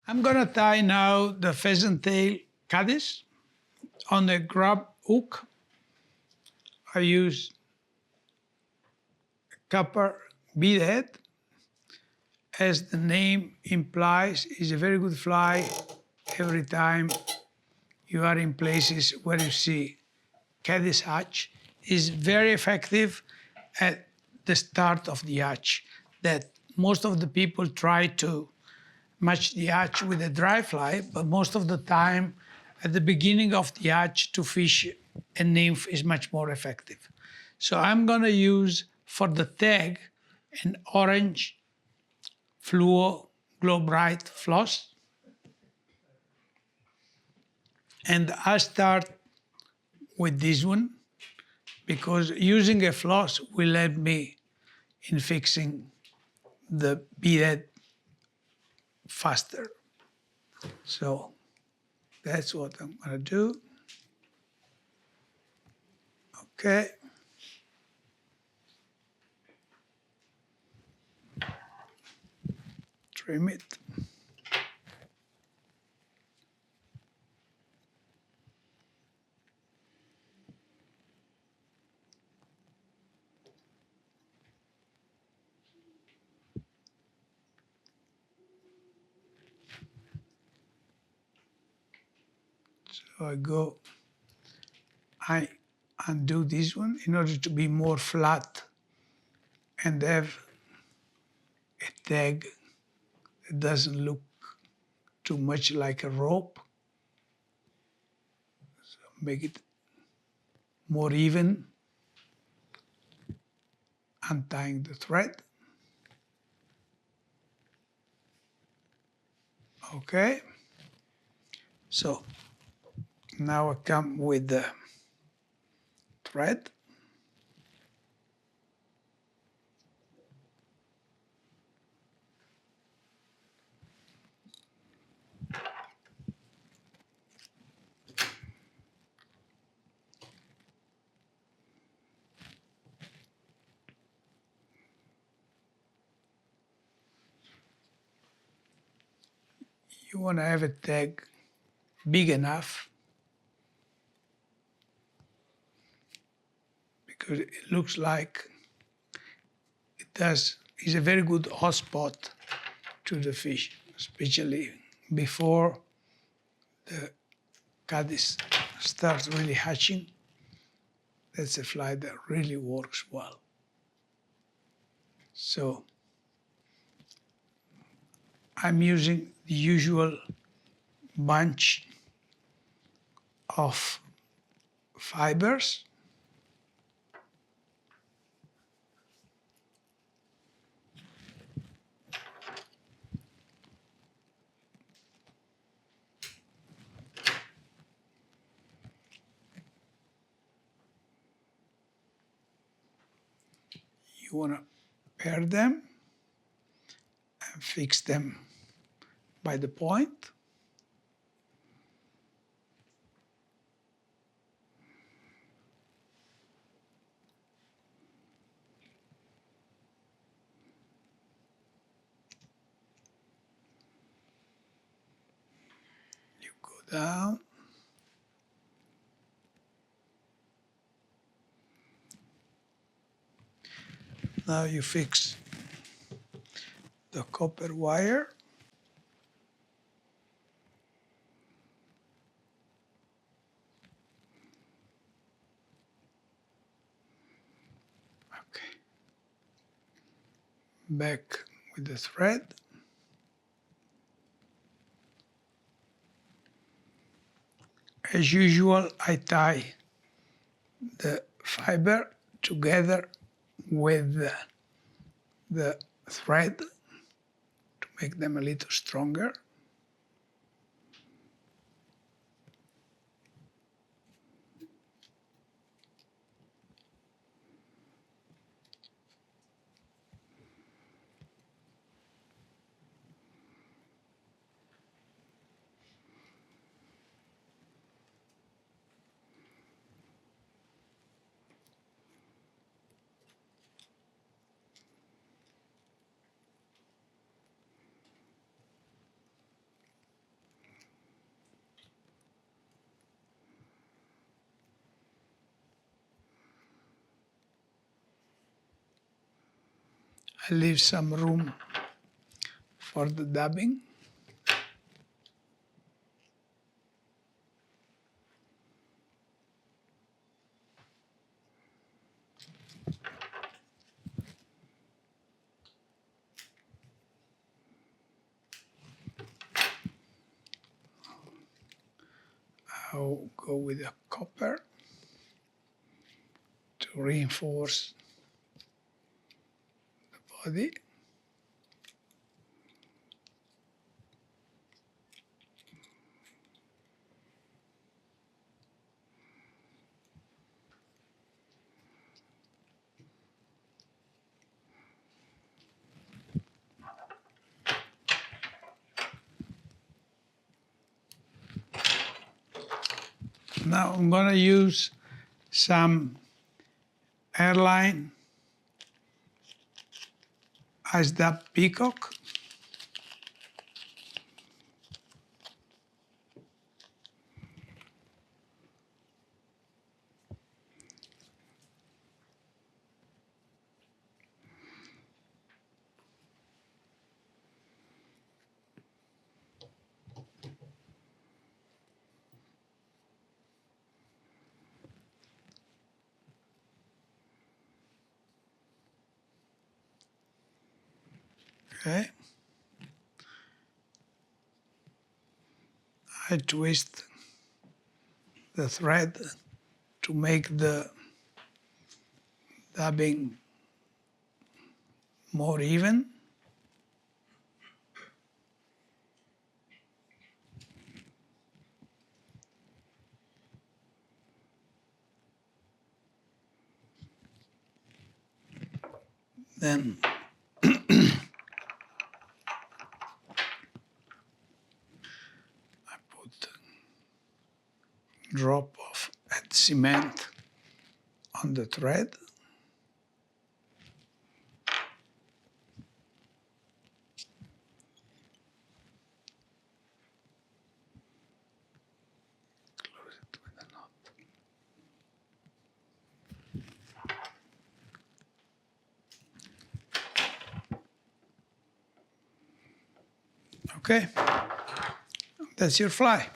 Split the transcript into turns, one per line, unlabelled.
I'm gonna tie now the pheasant tail Caddis on the grub hook. I use copper bead head. As the name implies, is a very good fly every time you are in places where you see Caddis hatch. Is very effective at the start of the hatch, that most of the people try to match the hatch with a dry fly, but most of the time at the beginning of the hatch to fish a nymph is much more effective. So I'm gonna use for the tag an orange fluo Glo-Brite floss. And I start with this one because using a floss will help me in fixing the bead faster. So that's what I'm gonna do. Okay. Trim it. So I undo this one in order to be more flat and have a tag that doesn't look too much like a rope. So make it more even, untying the thread. Okay, so now I come with the thread. You want to have a tag big enough because it looks like is a very good hotspot to the fish, especially before the Caddis starts really hatching. That's a fly that really works well. So I'm using the usual bunch of fibers. You want to pair them and fix them by the point. You go down. Now you fix the copper wire. Okay. Back with the thread. As usual, I tie the fiber together with the thread to make them a little stronger. I leave some room for the dabbing. I'll go with a copper to reinforce the body. Now I'm going to use some Hareline iced up peacock. Okay. I twist the thread to make the dabbing more even. Then I put a drop of cement on the thread. Close it with a knot. Okay, that's your fly.